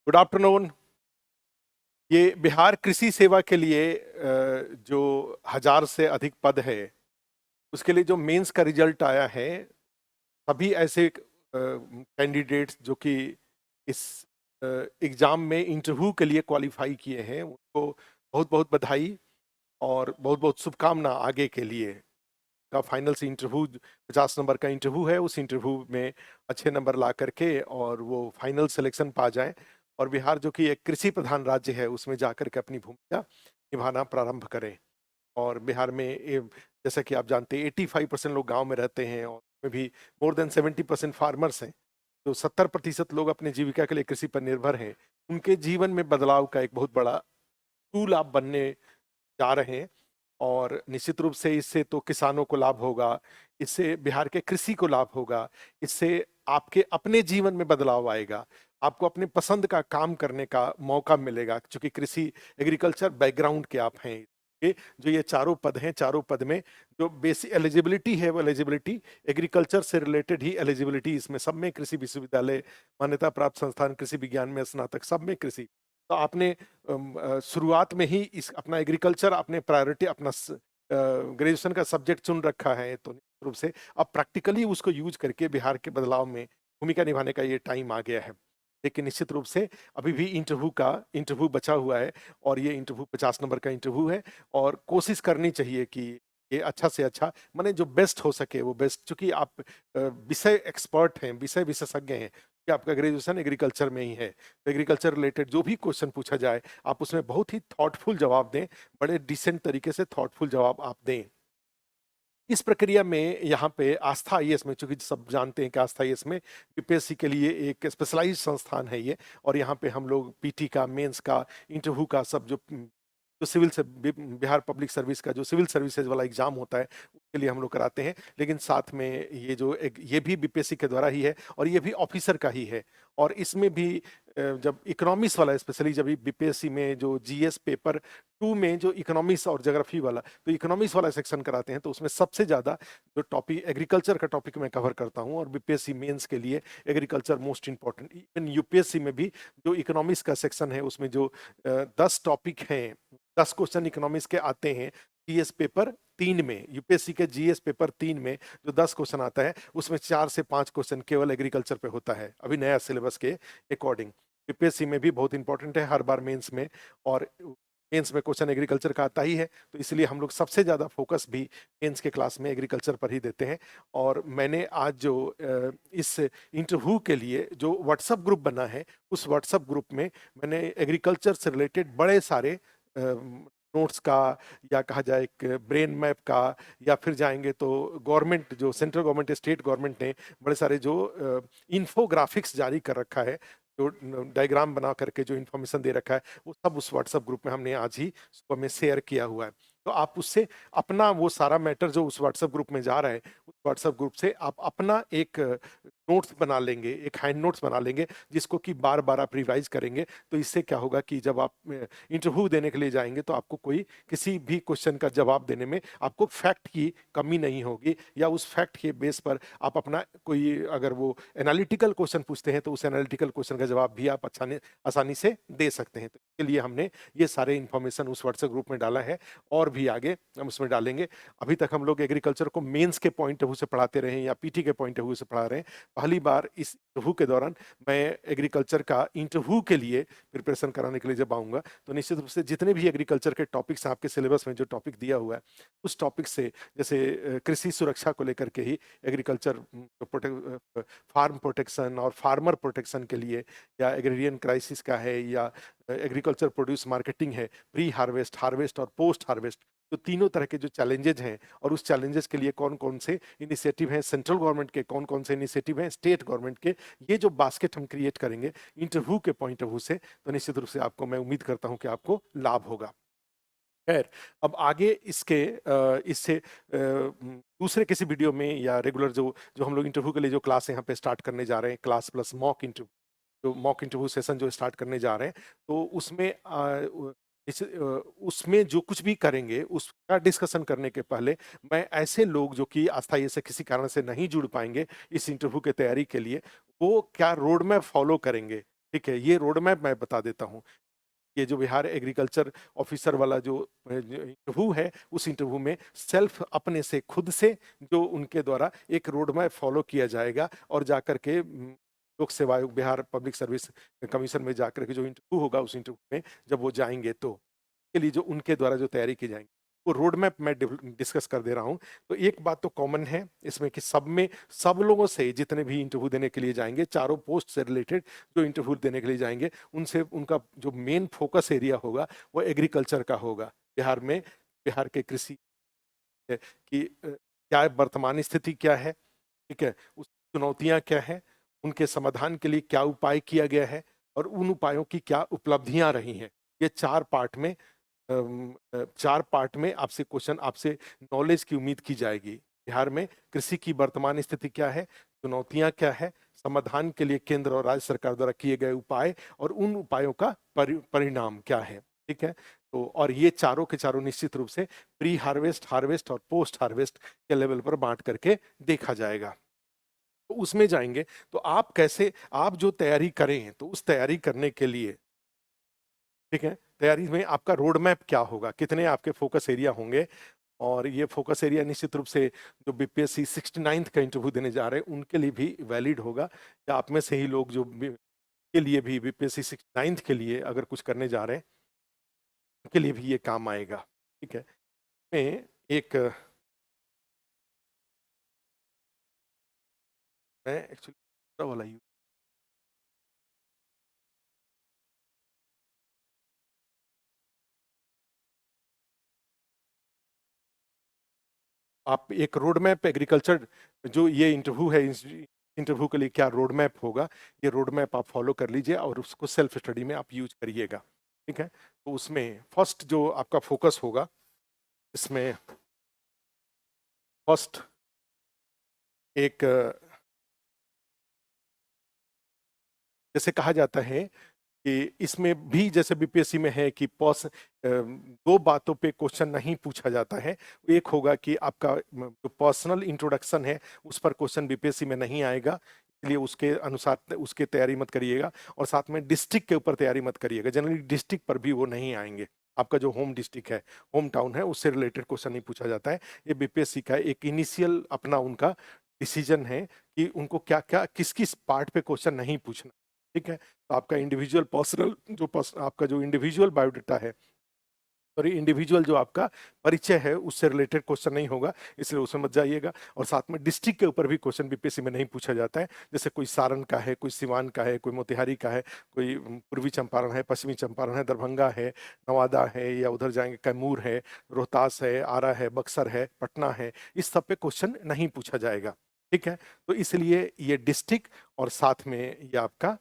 Good afternoon. ये बिहार कृषि सेवा के लिए जो 1000 से अधिक पद है, उसके लिए जो मेंस का रिजल्ट आया है, सभी ऐसे कैंडिडेट्स जो कि इस एग्जाम में इंटरव्यू के लिए क्वालिफाई किए हैं, उनको बहुत बहुत बधाई और बहुत बहुत शुभकामना आगे के लिए। का फाइनल से इंटरव्यू 50 नंबर का इंटरव्यू है, उस इंटरव्यू में अच्छे नंबर ला करके और वो फाइनल सिलेक्शन पा जाए और बिहार जो कि एक कृषि प्रधान राज्य है उसमें जाकर के अपनी भूमिका निभाना प्रारंभ करें। और बिहार में जैसा कि आप जानते हैं 85% लोग गांव में रहते हैं और उसमें भी मोर देन 70% फार्मर्स हैं। तो 70% लोग अपने जीविका के लिए कृषि पर निर्भर हैं। उनके जीवन में बदलाव का एक बहुत बड़ा टूल आप बनने जा रहे हैं और निश्चित रूप से इससे तो किसानों को लाभ होगा, इससे बिहार के कृषि को लाभ होगा, इससे आपके अपने जीवन में बदलाव आएगा, आपको अपने पसंद का काम करने का मौका मिलेगा क्योंकि कृषि एग्रीकल्चर बैकग्राउंड के आप हैं। जो ये चारों पद हैं, चारों पद में जो बेसिक एलिजिबिलिटी है वो एलिजिबिलिटी एग्रीकल्चर से रिलेटेड ही एलिजिबिलिटी, इसमें सब में कृषि विश्वविद्यालय, मान्यता प्राप्त संस्थान कृषि विज्ञान में स्नातक, सब में कृषि। तो आपने शुरुआत में ही इस अपना एग्रीकल्चर अपने प्रायोरिटी अपना ग्रेजुएशन का सब्जेक्ट चुन रखा है, तो निश्चित रूप से अब प्रैक्टिकली उसको यूज करके बिहार के बदलाव में भूमिका निभाने का ये टाइम आ गया है। लेकिन निश्चित रूप से अभी भी इंटरव्यू बचा हुआ है और ये इंटरव्यू 50 नंबर का इंटरव्यू है और कोशिश करनी चाहिए कि ये अच्छा से अच्छा माने जो बेस्ट हो सके वो बेस्ट, क्योंकि आप विषय एक्सपर्ट हैं, विषय विशेषज्ञ हैं कि आपका ग्रेजुएशन एग्रीकल्चर में ही है। तो एग्रीकल्चर रिलेटेड जो भी क्वेश्चन पूछा जाए आप उसमें बहुत ही थॉटफुल जवाब दें, बड़े डिसेंट तरीके से थॉटफुल जवाब आप दें। इस प्रक्रिया में यहाँ पे आस्था आईएएस में, चूंकि सब जानते हैं कि आस्था आईएएस में बीपीएससी के लिए एक स्पेशलाइज्ड संस्थान है ये, और यहाँ पे हम लोग पीटी का, मेंस का, इंटरव्यू का सब जो सिविल से बिहार पब्लिक सर्विस का जो सिविल सर्विसेज वाला एग्जाम होता है उसके लिए हम लोग कराते हैं। लेकिन साथ में ये जो एक ये भी बीपीएससी के द्वारा ही है और ये भी ऑफिसर का ही है। और इसमें भी जब इकोनॉमिक्स वाला, स्पेशली जब बीपीएससी में जो जीएस पेपर 2 में जो इकोनॉमिक्स और ज्योग्राफी वाला, तो इकोनॉमिक्स वाला सेक्शन कराते हैं तो उसमें सबसे ज्यादा जो टॉपिक एग्रीकल्चर का टॉपिक मैं कवर करता हूं और बीपीएससी मेंस के लिए agriculture most important. Even UPSC में भी जो इकोनॉमिक्स का सेक्शन है उसमें जो 10 टॉपिक हैं, 10 क्वेश्चन इकोनॉमिक्स के आते हैं जीएस पेपर 3 में, यूपीएससी के जीएस पेपर 3 में जो 10 क्वेश्चन आता है उसमें 4 से 5 क्वेश्चन केवल एग्रीकल्चर पे होता है अभी नया सिलेबस के अकॉर्डिंग। यूपीएससी में भी बहुत इंपॉर्टेंट है हर बार मेंस में, और मेंस में क्वेश्चन एग्रीकल्चर का आता ही है, तो इसलिए हम लोग सबसे ज्यादा फोकस भी मेंस के क्लास में एग्रीकल्चर पर ही देते हैं। और मैंने आज जो इस इंटरव्यू के लिए जो व्हाट्सएप ग्रुप बना है उस व्हाट्सएप ग्रुप में मैंने एग्रीकल्चर से रिलेटेड बड़े सारे नोट्स का, या कहा जाए एक ब्रेन मैप का, या फिर जाएंगे तो गवर्नमेंट जो सेंट्रल गवर्नमेंट, स्टेट गवर्नमेंट ने बड़े सारे जो इंफोग्राफिक्स जारी कर रखा है, जो डायग्राम बना करके जो इन्फॉर्मेशन दे रखा है, वो सब उस व्हाट्सएप ग्रुप में हमने आज ही सुबह में शेयर किया हुआ है। तो आप उससे अपना वो सारा मैटर जो उस व्हाट्सएप ग्रुप में जा रहा है, उस व्हाट्सएप ग्रुप से आप अपना एक नोट्स बना लेंगे, एक हैंड नोट्स बना लेंगे जिसको कि बार बार आप रिवाइज करेंगे। तो इससे क्या होगा कि जब आप इंटरव्यू देने के लिए जाएंगे तो आपको कोई किसी भी क्वेश्चन का जवाब देने में आपको फैक्ट की कमी नहीं होगी, या उस फैक्ट के बेस पर आप अपना कोई अगर वो एनालिटिकल क्वेश्चन पूछते हैं तो उस एनालिटिकल क्वेश्चन का जवाब भी आप आसानी से दे सकते हैं। तो इसके लिए हमने ये सारे इंफॉर्मेशन उस व्हाट्सएप ग्रुप में डाला है और भी आगे हम उसमें डालेंगे। अभी तक हम लोग एग्रीकल्चर को मेंस के पॉइंट ऑफ व्यू से पढ़ाते रहे या पीटी के पॉइंट ऑफ व्यू से पढ़ा रहे हैं, पहली बार इस इंटरव्यू के दौरान मैं एग्रीकल्चर का इंटरव्यू के लिए प्रिपरेशन कराने के लिए जब आऊंगा तो निश्चित रूप से जितने भी एग्रीकल्चर के टॉपिक्स आपके सिलेबस में जो टॉपिक दिया हुआ है उस टॉपिक से, जैसे कृषि सुरक्षा को लेकर के ही एग्रीकल्चर फार्म प्रोटेक्शन और फार्मर प्रोटेक्शन के लिए, या एग्रीरियन क्राइसिस का है, या एग्रीकल्चर प्रोड्यूस मार्केटिंग है, प्री हार्वेस्ट, हार्वेस्ट और पोस्ट हार्वेस्ट, तो तीनों तरह के जो चैलेंजेज हैं और उस चैलेंजेस के लिए कौन कौन से इनिशिएटिव हैं सेंट्रल गवर्नमेंट के, कौन कौन से इनिशिएटिव हैं स्टेट गवर्नमेंट के, ये जो बास्केट हम क्रिएट करेंगे इंटरव्यू के पॉइंट ऑफ व्यू से, तो निश्चित रूप से आपको मैं उम्मीद करता हूं कि आपको लाभ होगा। खैर, अब आगे इससे दूसरे किसी वीडियो में या रेगुलर जो जो हम लोग इंटरव्यू के लिए जो क्लास यहाँ पे स्टार्ट करने जा रहे हैं, क्लास प्लस मॉक इंटरव्यू, जो मॉक इंटरव्यू सेशन जो स्टार्ट करने जा रहे हैं, तो उसमें उसमें जो कुछ भी करेंगे उसका डिस्कशन करने के पहले मैं ऐसे लोग जो कि अस्थायी से किसी कारण से नहीं जुड़ पाएंगे इस इंटरव्यू की तैयारी के लिए, वो क्या रोड मैप फॉलो करेंगे, ठीक है, ये रोड मैप मैं बता देता हूँ। ये जो बिहार एग्रीकल्चर ऑफिसर वाला जो इंटरव्यू है, उस इंटरव्यू में सेल्फ अपने से खुद से जो उनके द्वारा एक रोड मैप फॉलो किया जाएगा और जाकर के लोक सेवा आयोग बिहार पब्लिक सर्विस कमीशन में जाकर के जो इंटरव्यू होगा, उस इंटरव्यू में जब वो जाएंगे तो के लिए जो उनके द्वारा जो तैयारी की जाएगी वो रोड मैप मैं डिस्कस कर दे रहा हूं। तो एक बात तो कॉमन है इसमें कि सब में सब लोगों से जितने भी इंटरव्यू देने के लिए जाएंगे, चारों पोस्ट से रिलेटेड जो इंटरव्यू देने के लिए जाएंगे, उनसे उनका जो मेन फोकस एरिया होगा वो एग्रीकल्चर का होगा। बिहार में बिहार के कृषि की क्या वर्तमान स्थिति क्या है, ठीक है, उस चुनौतियां क्या है, उनके समाधान के लिए क्या उपाय किया गया है और उन उपायों की क्या उपलब्धियां रही हैं। ये चार पार्ट में आपसे क्वेश्चन, आपसे नॉलेज की उम्मीद की जाएगी। बिहार में कृषि की वर्तमान स्थिति क्या है, चुनौतियां क्या है, समाधान के लिए केंद्र और राज्य सरकार द्वारा किए गए उपाय और उन उपायों का परिणाम क्या है। ठीक है, तो और ये चारों के चारों निश्चित रूप से प्री हार्वेस्ट, हार्वेस्ट और पोस्ट हार्वेस्ट के लेवल पर बांट करके देखा जाएगा। तो उसमें जाएंगे तो आप कैसे, आप जो तैयारी करें तो उस तैयारी करने के लिए, ठीक है, तैयारी में आपका रोड मैप क्या होगा, कितने आपके फोकस एरिया होंगे। और ये फोकस एरिया निश्चित रूप से जो बीपीएससी 69th का इंटरव्यू देने जा रहे हैं उनके लिए भी वैलिड होगा, या आप में से ही लोग जो के लिए भी बीपीएससी 69th के लिए अगर कुछ करने जा रहे हैं उनके लिए भी ये काम आएगा। ठीक है, मैं एक मैं एक्चुअली वाला आप एक रोड मैप एग्रीकल्चर जो ये इंटरव्यू है, इस इंटरव्यू के लिए क्या रोड मैप होगा, ये रोड मैप आप फॉलो कर लीजिए और उसको सेल्फ स्टडी में आप यूज करिएगा। ठीक है, तो उसमें फर्स्ट जो आपका फोकस होगा, इसमें फर्स्ट एक जैसे कहा जाता है कि इसमें भी जैसे बीपीएससी में है कि दो बातों पे क्वेश्चन नहीं पूछा जाता है। एक होगा कि आपका जो पर्सनल इंट्रोडक्शन है उस पर क्वेश्चन बीपीएससी में नहीं आएगा, इसलिए उसके अनुसार उसके तैयारी मत करिएगा। और साथ में डिस्ट्रिक्ट के ऊपर तैयारी मत करिएगा, जनरली डिस्ट्रिक्ट पर भी वो नहीं आएंगे। आपका जो होम डिस्ट्रिक्ट है, होम टाउन है, उससे रिलेटेड क्वेश्चन नहीं पूछा जाता है। ये बीपीएससी का एक इनिशियल अपना उनका डिसीजन है कि उनको क्या क्या किस किस पार्ट पे क्वेश्चन नहीं पूछना। ठीक है, तो आपका इंडिविजुअल पर्सनल जो आपका जो इंडिविजुअल बायोडाटा है और इंडिविजुअल जो आपका परिचय है उससे रिलेटेड क्वेश्चन नहीं होगा, इसलिए उसमें मत जाइएगा। और साथ में डिस्ट्रिक्ट के ऊपर भी क्वेश्चन बीपीएससी में नहीं पूछा जाता है, जैसे कोई सारण का है, कोई सिवान का है, कोई मोतिहारी का है, कोई पूर्वी चंपारण है, पश्चिमी चंपारण है, दरभंगा है, नवादा है, या उधर जाएंगे कैमूर है, रोहतास है, आरा है, बक्सर है, पटना है, इस सब पे क्वेश्चन नहीं पूछा जाएगा। ठीक है, तो इसलिए ये डिस्ट्रिक्ट और साथ में ये आपका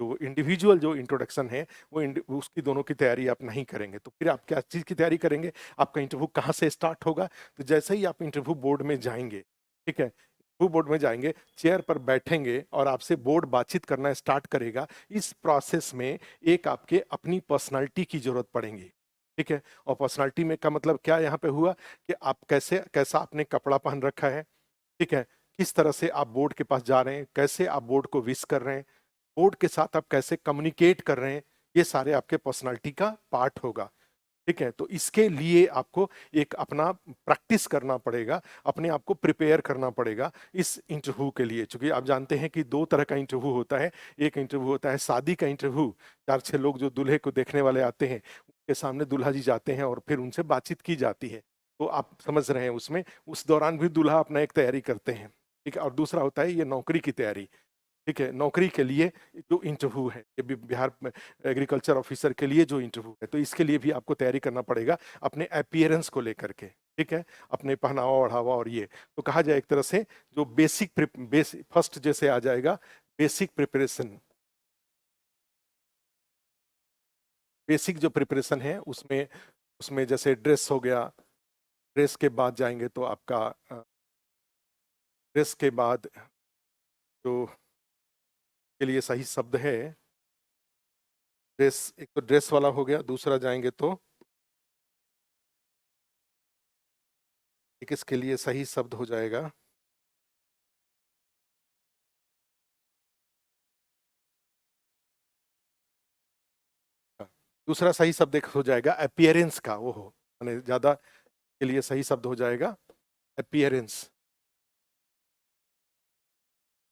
जो इंडिविजुअल जो इंट्रोडक्शन है वो उसकी दोनों की तैयारी आप नहीं करेंगे तो फिर आप क्या चीज़ की तैयारी करेंगे। आपका इंटरव्यू कहाँ से स्टार्ट होगा, तो जैसे ही आप इंटरव्यू बोर्ड में जाएंगे, ठीक है, इंटरव्यू बोर्ड में जाएंगे, चेयर पर बैठेंगे और आपसे बोर्ड बातचीत करना स्टार्ट करेगा। इस प्रोसेस में एक आपके अपनी पर्सनालिटी की जरूरत पड़ेगी। ठीक है, और पर्सनालिटी में का मतलब क्या यहाँ पे हुआ कि आप कैसा आपने कपड़ा पहन रखा है, ठीक है, किस तरह से आप बोर्ड के पास जा रहे हैं, कैसे आप बोर्ड को विश कर रहे हैं, बोर्ड के साथ आप कैसे कम्युनिकेट कर रहे हैं, ये सारे आपके पर्सनालिटी का पार्ट होगा। ठीक है, तो इसके लिए आपको एक अपना प्रैक्टिस करना पड़ेगा, अपने आप को प्रिपेयर करना पड़ेगा इस इंटरव्यू के लिए। क्योंकि आप जानते हैं कि दो तरह का इंटरव्यू होता है। एक इंटरव्यू होता है शादी का इंटरव्यू, चार छह लोग जो दूल्हे को देखने वाले आते हैं उनके सामने दूल्हा जी जाते हैं और फिर उनसे बातचीत की जाती है। तो आप समझ रहे हैं उसमें उस दौरान भी दूल्हा अपना एक तैयारी करते हैं। ठीक है, और दूसरा होता है ये नौकरी की तैयारी। ठीक है, नौकरी के लिए जो इंटरव्यू है, ये बिहार में एग्रीकल्चर ऑफिसर के लिए जो इंटरव्यू है, तो इसके लिए भी आपको तैयारी करना पड़ेगा अपने अपीयरेंस को लेकर के। ठीक है, अपने पहनावा ओढ़ावा और ये तो कहा जाए एक तरह से जो बेसिक फर्स्ट जैसे आ जाएगा बेसिक प्रिपरेशन। बेसिक जो प्रिपरेशन है उसमें उसमें जैसे ड्रेस हो गया, ड्रेस के बाद जाएंगे तो आपका ड्रेस के बाद जो के लिए सही शब्द है ड्रेस, एक तो ड्रेस वाला हो गया, दूसरा जाएंगे तो एक इसके लिए सही शब्द हो जाएगा दूसरा सही शब्द एक हो जाएगा अपीयरेंस का, वो हो माने ज्यादा के लिए सही शब्द हो जाएगा अपीयरेंस,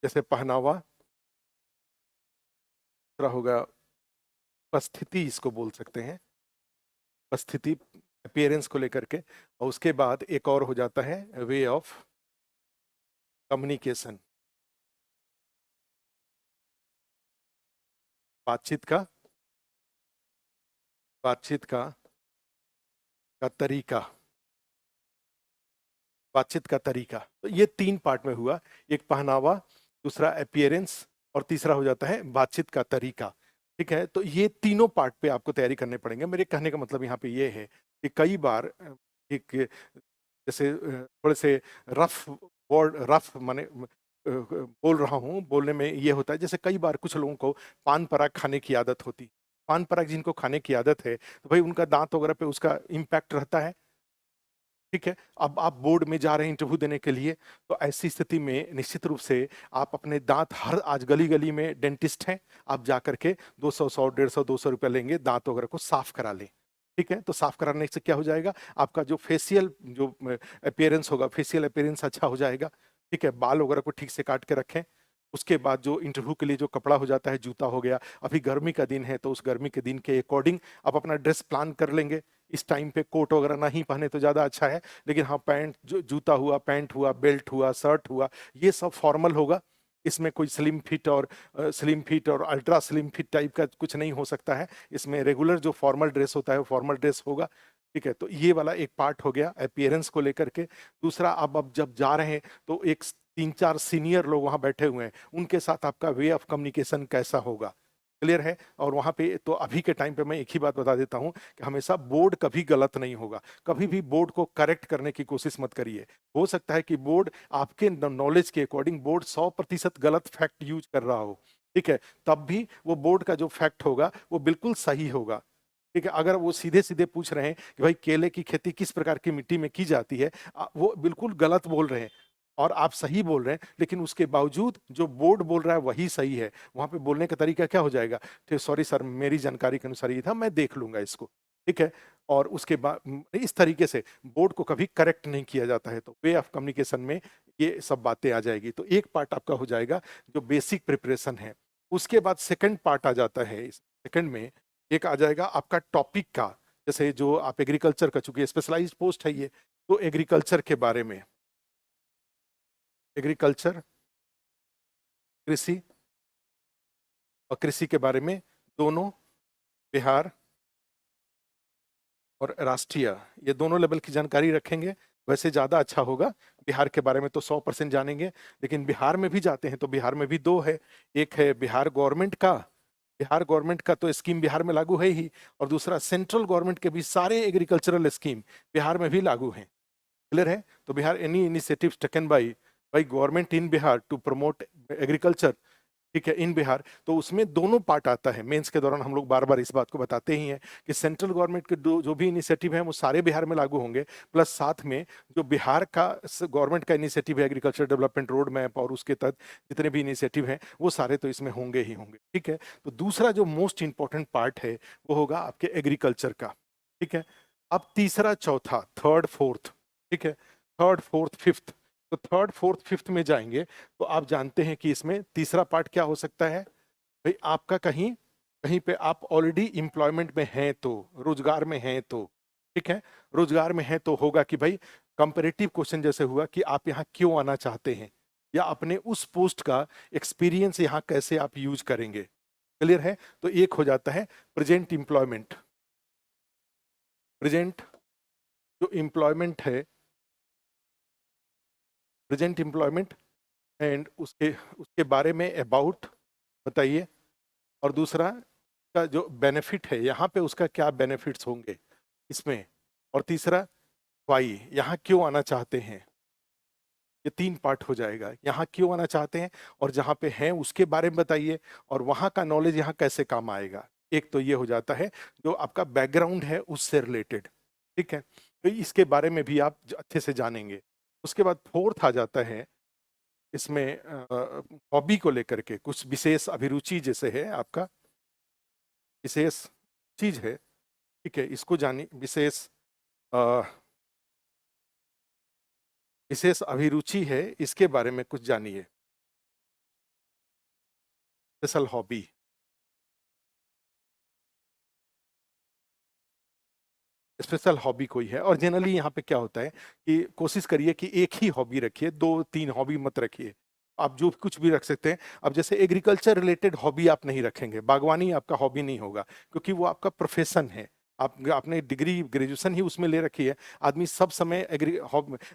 जैसे पहनावा। दूसरा होगा उपस्थिति, इसको बोल सकते हैं उपस्थिति, अपीयरेंस को लेकर के। और उसके बाद एक और हो जाता है वे ऑफ कम्युनिकेशन, बातचीत का, बातचीत का तरीका, बातचीत का तरीका। तो ये तीन पार्ट में हुआ, एक पहनावा, दूसरा अपीयरेंस, और तीसरा हो जाता है बातचीत का तरीका। ठीक है, तो ये तीनों पार्ट पे आपको तैयारी करने पड़ेंगे। मेरे कहने का मतलब यहाँ पे ये है कि कई बार एक जैसे थोड़े से रफ वर्ड, रफ माने बोल रहा हूँ, बोलने में ये होता है जैसे कई बार कुछ लोगों को पान पराग खाने की आदत होती, पान पराग जिनको खाने की आदत है तो भाई उनका दांत वगैरह पे उसका इम्पैक्ट रहता है। ठीक है, अब आप बोर्ड में जा रहे हैं इंटरव्यू देने के लिए, तो ऐसी स्थिति में निश्चित रूप से आप अपने दांत, हर आज गली गली में डेंटिस्ट हैं, आप जा करके 200 100 150 200 रुपया लेंगे, दांत वगैरह को साफ करा लें। ठीक है, तो साफ कराने से क्या हो जाएगा, आपका जो फेशियल जो अपीयरेंस होगा, फेशियल अपीयरेंस अच्छा हो जाएगा। ठीक है, बाल वगैरह को ठीक से काट के रखें। उसके बाद जो इंटरव्यू के लिए जो कपड़ा हो जाता है, जूता हो गया, अभी गर्मी का दिन है तो उस गर्मी के दिन के अकॉर्डिंग आप अपना ड्रेस प्लान कर लेंगे। इस टाइम पे कोट वगैरह ना ही पहने तो ज़्यादा अच्छा है, लेकिन हाँ पैंट, जो जूता हुआ, पैंट हुआ, बेल्ट हुआ, शर्ट हुआ, ये सब फॉर्मल होगा। इसमें कोई स्लिम फिट और अल्ट्रा स्लिम फिट टाइप का कुछ नहीं हो सकता है। इसमें रेगुलर जो फॉर्मल ड्रेस होता है वो फॉर्मल ड्रेस होगा। ठीक है, तो ये वाला एक पार्ट हो गया अपीयरेंस को लेकर के। दूसरा, अब जब जा रहे हैं तो एक 3 4 सीनियर लोग वहां बैठे हुए हैं, उनके साथ आपका वे ऑफ कम्युनिकेशन कैसा होगा, क्लियर है। और वहां पे तो अभी के टाइम पे मैं एक ही बात बता देता हूं कि हमेशा बोर्ड कभी गलत नहीं होगा, कभी भी बोर्ड को करेक्ट करने की कोशिश मत करिए। हो सकता है कि बोर्ड आपके नॉलेज के अकॉर्डिंग बोर्ड 100% गलत फैक्ट यूज कर रहा हो। ठीक है, तब भी वो बोर्ड का जो फैक्ट होगा वो बिल्कुल सही होगा। ठीक है, अगर वो सीधे सीधे पूछ रहे हैं कि भाई केले की खेती किस प्रकार की मिट्टी में की जाती है, वो बिल्कुल गलत बोल रहे हैं और आप सही बोल रहे हैं, लेकिन उसके बावजूद जो बोर्ड बोल रहा है वही सही है। वहां पे बोलने का तरीका क्या हो जाएगा, ठीक, सॉरी सर, मेरी जानकारी के अनुसार ये था, मैं देख लूंगा इसको। ठीक है, और उसके बाद इस तरीके से बोर्ड को कभी करेक्ट नहीं किया जाता है, तो वे ऑफ कम्युनिकेशन में ये सब बातें आ जाएगी। तो एक पार्ट आपका हो जाएगा जो बेसिक प्रिपरेशन है। उसके बाद सेकंड पार्ट आ जाता है, इस सेकंड में एक आ जाएगा आपका टॉपिक का, जैसे जो आप एग्रीकल्चर का, चूंकि स्पेशलाइज्ड पोस्ट है ये, तो एग्रीकल्चर के बारे में, एग्रीकल्चर, कृषि, और कृषि के बारे में दोनों, बिहार और राष्ट्रीय, ये दोनों लेवल की जानकारी रखेंगे, वैसे ज़्यादा अच्छा होगा। बिहार के बारे में तो 100% जानेंगे, लेकिन बिहार में भी जाते हैं तो बिहार में भी दो है, एक है बिहार गवर्नमेंट का, बिहार गवर्नमेंट का तो स्कीम बिहार में लागू है ही, और दूसरा सेंट्रल गवर्नमेंट के भी सारे एग्रीकल्चरल स्कीम बिहार में भी लागू हैं। क्लियर है, तो Bihar any initiatives taken by government in Bihar to promote agriculture, ठीक है, इन बिहार, तो उसमें दोनों पार्ट आता है। मेंस के दौरान हम लोग बार बार इस बात को बताते ही हैं कि सेंट्रल गवर्नमेंट के जो भी इनिशिएटिव हैं वो सारे बिहार में लागू होंगे, प्लस साथ में जो बिहार का गवर्नमेंट का इनिशिएटिव है, एग्रीकल्चर डेवलपमेंट रोड मैप और उसके तहत जितने भी इनिशिएटिव हैं वो सारे तो इसमें होंगे ही होंगे। ठीक है, तो दूसरा जो मोस्ट इंपॉर्टेंट पार्ट है वो होगा आपके एग्रीकल्चर का। ठीक है, अब तीसरा, चौथा, थर्ड, फोर्थ, ठीक है, थर्ड फोर्थ फिफ्थ, तो थर्ड फोर्थ फिफ्थ में जाएंगे तो आप जानते हैं कि इसमें तीसरा पार्ट क्या हो सकता है, भाई आपका कहीं कहीं पे आप ऑलरेडी एम्प्लॉयमेंट में हैं, तो रोजगार में हैं, तो ठीक है, रोजगार में है तो होगा कि भाई कंपेरेटिव क्वेश्चन जैसे हुआ कि आप यहाँ क्यों आना चाहते हैं, या अपने उस पोस्ट का एक्सपीरियंस यहाँ कैसे आप यूज करेंगे। क्लियर है, तो एक हो जाता है प्रेजेंट एम्प्लॉयमेंट, प्रेजेंट जो एम्प्लॉयमेंट है, प्रेजेंट एम्प्लॉयमेंट, एंड उसके उसके बारे में अबाउट बताइए, और दूसरा का जो बेनिफिट है यहाँ पे उसका क्या बेनिफिट्स होंगे इसमें, और तीसरा वाई, यहाँ क्यों आना चाहते हैं। ये तीन पार्ट हो जाएगा, यहाँ क्यों आना चाहते हैं और जहाँ पे हैं उसके बारे में बताइए, और वहाँ का नॉलेज यहाँ कैसे काम आएगा। एक तो ये हो जाता है जो आपका बैकग्राउंड है उससे रिलेटेड। ठीक है, तो इसके बारे में भी आप अच्छे से जानेंगे। उसके बाद फोर्थ आ जाता है इसमें हॉबी को लेकर के कुछ विशेष अभिरुचि जैसे है आपका, विशेष चीज है, ठीक है, इसको जानिए। अ, विशेष अभिरुचि है, इसके बारे में कुछ जानिए। Special hobby. स्पेशल हॉबी कोई है, और जनरली यहाँ पे क्या होता है कि कोशिश करिए कि एक ही हॉबी रखिए, दो तीन हॉबी मत रखिए। आप जो कुछ भी रख सकते हैं। अब जैसे एग्रीकल्चर रिलेटेड हॉबी आप नहीं रखेंगे, बागवानी आपका हॉबी नहीं होगा, क्योंकि वो आपका प्रोफेशन है। आप आपने डिग्री ग्रेजुएशन ही उसमें ले रखी है। आदमी सब समय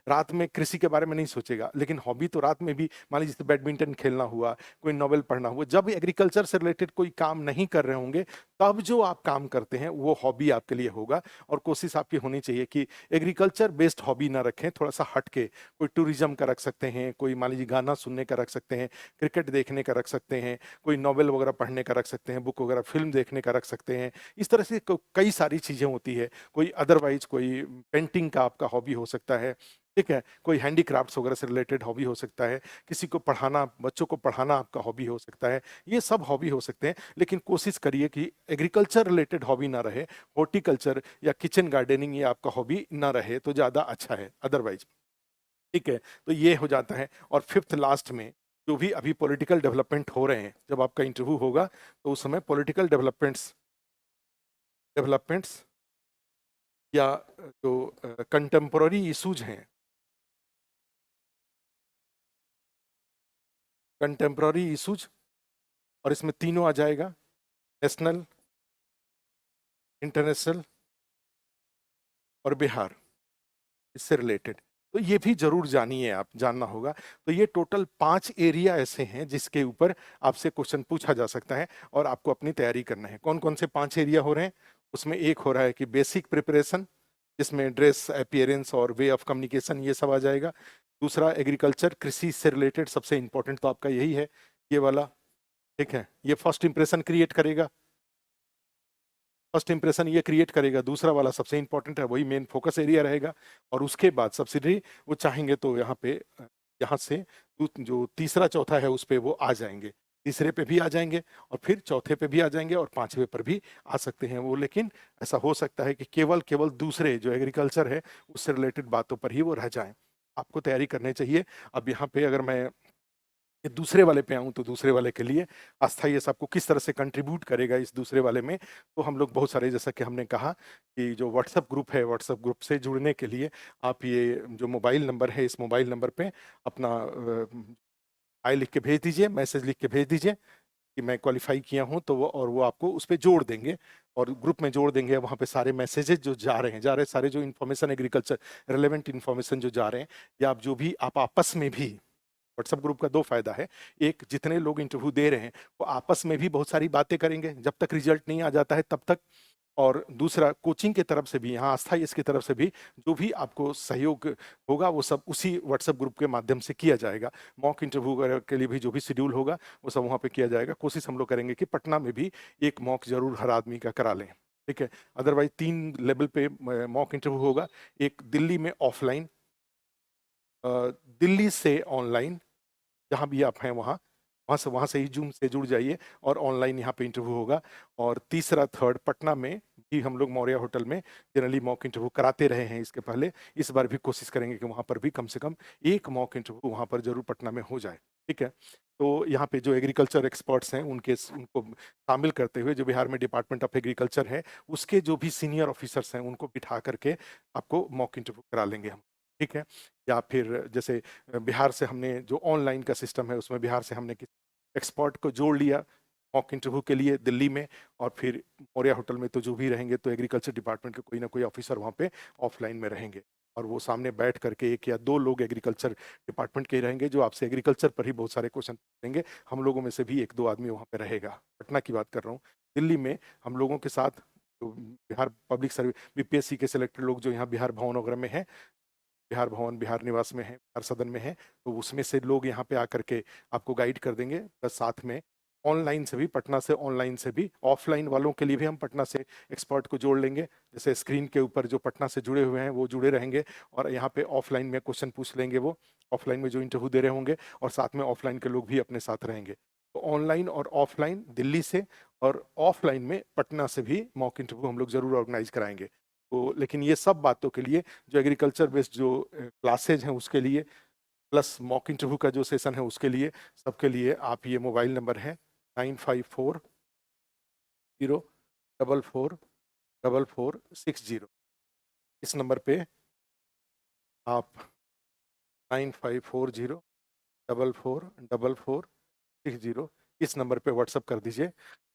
रात में कृषि के बारे में नहीं सोचेगा, लेकिन हॉबी तो रात में भी, मान लीजिए जैसे बैडमिंटन खेलना हुआ, कोई नॉवेल पढ़ना हुआ, जब एग्रीकल्चर से रिलेटेड कोई काम नहीं कर रहे होंगे, तब जो आप काम करते हैं वो हॉबी आपके लिए होगा। और कोशिश आपकी होनी चाहिए कि एग्रीकल्चर बेस्ड हॉबी ना रखें, थोड़ा सा हट के कोई टूरिज्म का रख सकते हैं, कोई मान लीजिए गाना सुनने का रख सकते हैं, क्रिकेट देखने का रख सकते हैं, कोई नॉवेल वगैरह पढ़ने का रख सकते हैं, बुक वगैरह फिल्म देखने का रख सकते हैं। इस तरह से कई सारी चीजें होती है। कोई अदरवाइज कोई पेंटिंग का आपका हॉबी हो सकता है, ठीक है, कोई हैंडीक्राफ्ट्स वगैरह से रिलेटेड हॉबी हो सकता है, किसी को पढ़ाना, बच्चों को पढ़ाना आपका हॉबी हो सकता है। ये सब हॉबी हो सकते हैं, लेकिन कोशिश करिए कि एग्रीकल्चर रिलेटेड हॉबी ना रहे, हॉर्टिकल्चर या किचन गार्डनिंग ये आपका हॉबी ना रहे तो ज़्यादा अच्छा है अदरवाइज, ठीक है। तो ये हो जाता है। और फिफ्थ लास्ट में, जो भी अभी पॉलिटिकल डेवलपमेंट हो रहे हैं, जब आपका इंटरव्यू होगा तो उस समय पॉलिटिकल डेवलपमेंट्स डेवलपमेंट्स या जो कंटेम्पोररी इशूज हैं, कंटेम्पोररी इशूज, और इसमें तीनों आ जाएगा, नेशनल, इंटरनेशनल और बिहार, इससे रिलेटेड। तो ये भी जरूर जानिए, आप जानना होगा। तो ये टोटल 5 एरिया ऐसे हैं जिसके ऊपर आपसे क्वेश्चन पूछा जा सकता है और आपको अपनी तैयारी करना है। कौन कौन से 5 एरिया हो रहे हैं? उसमें एक हो रहा है कि बेसिक प्रिपरेशन, जिसमें ड्रेस, अपीयरेंस और वे ऑफ कम्युनिकेशन ये सब आ जाएगा। दूसरा एग्रीकल्चर, कृषि से रिलेटेड सबसे इंपॉर्टेंट तो आपका यही है, ये वाला, ठीक है। ये फर्स्ट इंप्रेशन क्रिएट करेगा, फर्स्ट इंप्रेशन ये क्रिएट करेगा। दूसरा वाला सबसे इंपॉर्टेंट है, वही मेन फोकस एरिया रहेगा। और उसके बाद सब्सिडरी, वो चाहेंगे तो यहाँ पे, यहाँ से जो तीसरा चौथा है उस पे वो आ जाएंगे, तीसरे पे भी आ जाएंगे, और फिर चौथे पे भी आ जाएंगे, और पांचवे पर भी आ सकते हैं वो। लेकिन ऐसा हो सकता है कि केवल केवल दूसरे जो एग्रीकल्चर है उससे रिलेटेड बातों पर ही वो रह जाएं। आपको तैयारी करनी चाहिए। अब यहाँ पे अगर मैं ये दूसरे वाले पे आऊँ, तो दूसरे वाले के लिए अस्थाई आपको किस तरह से कंट्रीब्यूट करेगा इस दूसरे वाले में। तो हम लोग बहुत सारे, जैसा कि हमने कहा कि जो व्हाट्सएप ग्रुप है, व्हाट्सएप ग्रुप से जुड़ने के लिए आप ये जो मोबाइल नंबर है, इस मोबाइल नंबर पे अपना हाय लिख के भेज दीजिए, मैसेज लिख के भेज दीजिए कि मैं क्वालिफाई किया हूँ, तो वो, और वो आपको उस पर जोड़ देंगे और ग्रुप में जोड़ देंगे। वहाँ पे सारे मैसेजेस जो जा रहे हैं, सारे जो इन्फॉर्मेशन एग्रीकल्चर रिलेवेंट इन्फॉर्मेशन जो जा रहे हैं, या आप जो भी आप आपस में भी, व्हाट्सएप ग्रुप का दो फायदा है। एक, जितने लोग इंटरव्यू दे रहे हैं वो आपस में भी बहुत सारी बातें करेंगे जब तक रिजल्ट नहीं आ जाता है तब तक। और दूसरा, कोचिंग की तरफ से भी, यहाँ आस्था इसकी तरफ से भी जो भी आपको सहयोग होगा वो सब उसी व्हाट्सएप ग्रुप के माध्यम से किया जाएगा। मॉक इंटरव्यू के लिए भी जो भी शेड्यूल होगा वो सब वहाँ पे किया जाएगा। कोशिश हम लोग करेंगे कि पटना में भी एक मॉक जरूर हर आदमी का करा लें, ठीक है। अदरवाइज 3 लेवल पे मॉक इंटरव्यू होगा। एक दिल्ली में ऑफलाइन, दिल्ली से ऑनलाइन, जहाँ भी आप हैं वहाँ से ही जूम से जुड़ जाइए और ऑनलाइन यहाँ पे इंटरव्यू होगा। और तीसरा, थर्ड, पटना में भी हम लोग मौर्य होटल में जनरली मॉक इंटरव्यू कराते रहे हैं इसके पहले। इस बार भी कोशिश करेंगे कि वहाँ पर भी कम से कम एक मॉक इंटरव्यू वहाँ पर जरूर पटना में हो जाए, ठीक है। तो यहाँ पे जो एग्रीकल्चर एक्सपर्ट्स हैं उनको शामिल करते हुए, जो बिहार में डिपार्टमेंट ऑफ एग्रीकल्चर है उसके जो भी सीनियर ऑफिसर्स हैं उनको बिठा करके आपको मॉक इंटरव्यू करा लेंगे हम, ठीक है। या फिर जैसे बिहार से हमने जो ऑनलाइन का सिस्टम है उसमें बिहार से हमने एक्सपर्ट को जोड़ लिया मॉक इंटरव्यू के लिए दिल्ली में। और फिर मौर्या होटल में तो जो भी रहेंगे तो एग्रीकल्चर डिपार्टमेंट के कोई ना कोई ऑफिसर वहाँ पे ऑफलाइन में रहेंगे, और वो सामने बैठ करके 1 या 2 लोग एग्रीकल्चर डिपार्टमेंट के ही रहेंगे जो आपसे एग्रीकल्चर पर ही बहुत सारे क्वेश्चन पूछेंगे। हम लोगों में से भी 1-2 आदमी वहाँ पे रहेगा। पटना की बात कर रहा हूँ। दिल्ली में हम लोगों के साथ जो बिहार पब्लिक सर्विस बीपीएससी के सिलेक्टेड लोग जो यहाँ बिहार भवन वगैरह में है, बिहार भवन, बिहार निवास में है, बिहार सदन में है, तो उसमें से लोग यहाँ पे आकर के आपको गाइड कर देंगे। प्लस साथ में ऑनलाइन से भी, पटना से ऑनलाइन से भी, ऑफलाइन वालों के लिए भी हम पटना से एक्सपर्ट को जोड़ लेंगे। जैसे स्क्रीन के ऊपर जो पटना से जुड़े हुए हैं वो जुड़े रहेंगे, और यहाँ पे ऑफलाइन में क्वेश्चन पूछ लेंगे वो, ऑफलाइन में जो इंटरव्यू दे रहे होंगे, और साथ में ऑफलाइन के लोग भी अपने साथ रहेंगे। तो ऑनलाइन और ऑफलाइन दिल्ली से, और ऑफलाइन में पटना से भी मॉक इंटरव्यू हम लोग जरूर ऑर्गेनाइज कराएंगे। तो लेकिन ये सब बातों के लिए जो एग्रीकल्चर बेस्ड जो क्लासेज हैं उसके लिए, प्लस मॉक इंटरव्यू का जो सेशन है उसके लिए, सबके लिए आप ये मोबाइल नंबर है 9540444460, इस नंबर पे आप 9540444460 इस नंबर पे व्हाट्सअप कर दीजिए,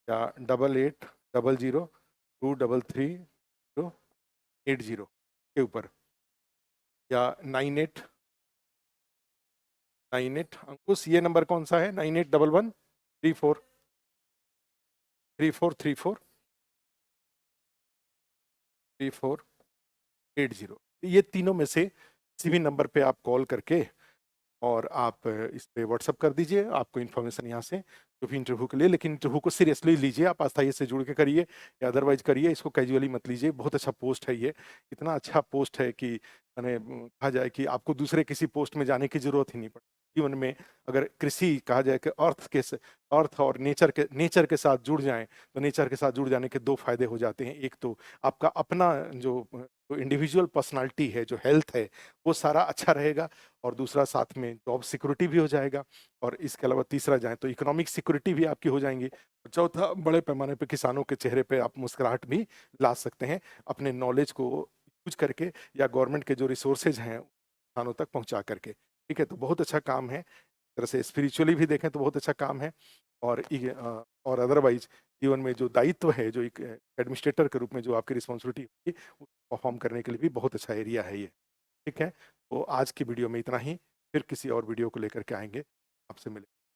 या 8800233080 के ऊपर, या 9898 अंकुश ये नंबर कौन सा है? 981134343480। ये तीनों में से किसी भी नंबर पे आप कॉल करके और आप इस पे व्हाट्सअप कर दीजिए, आपको इन्फॉर्मेशन यहाँ से जो भी इंटरव्यू के लिए। लेकिन इंटरव्यू को सीरियसली लीजिए, आप आस्थाई से जुड़ के करिए या अदरवाइज करिए, इसको कैजुअली मत लीजिए। बहुत अच्छा पोस्ट है ये, इतना अच्छा पोस्ट है कि मैंने कहा जाए कि आपको दूसरे किसी पोस्ट में जाने की जरूरत ही नहीं पड़ती जीवन में। अगर कृषि कहा जाए कि अर्थ और नेचर के साथ जुड़ जाएं, तो नेचर के साथ जुड़ जाने के दो फायदे हो जाते हैं। एक तो आपका अपना जो इंडिविजुअल पर्सनालिटी है, जो हेल्थ है, वो सारा अच्छा रहेगा, और दूसरा साथ में जॉब सिक्योरिटी भी हो जाएगा, और इसके अलावा तीसरा जाए तो इकोनॉमिक सिक्योरिटी भी आपकी हो जाएंगी। चौथा, बड़े पैमाने पे किसानों के चेहरे पे आप मुस्कुराहट भी ला सकते हैं अपने नॉलेज को यूज करके, या गवर्नमेंट के जो रिसोर्सेज हैं किसानों तक पहुंचा करके। ठीक है, तो बहुत अच्छा काम है, तरह से स्पिरिचुअली भी देखें तो बहुत अच्छा काम है। और अदरवाइज जीवन में जो दायित्व है, जो एक एडमिनिस्ट्रेटर के रूप में जो आपकी रिस्पॉन्सिबिलिटी होगी, परफॉर्म करने के लिए भी बहुत अच्छा एरिया है ये। ठीक है, तो आज की वीडियो में इतना ही, फिर किसी और वीडियो को लेकर के आएंगे, आपसे मिले।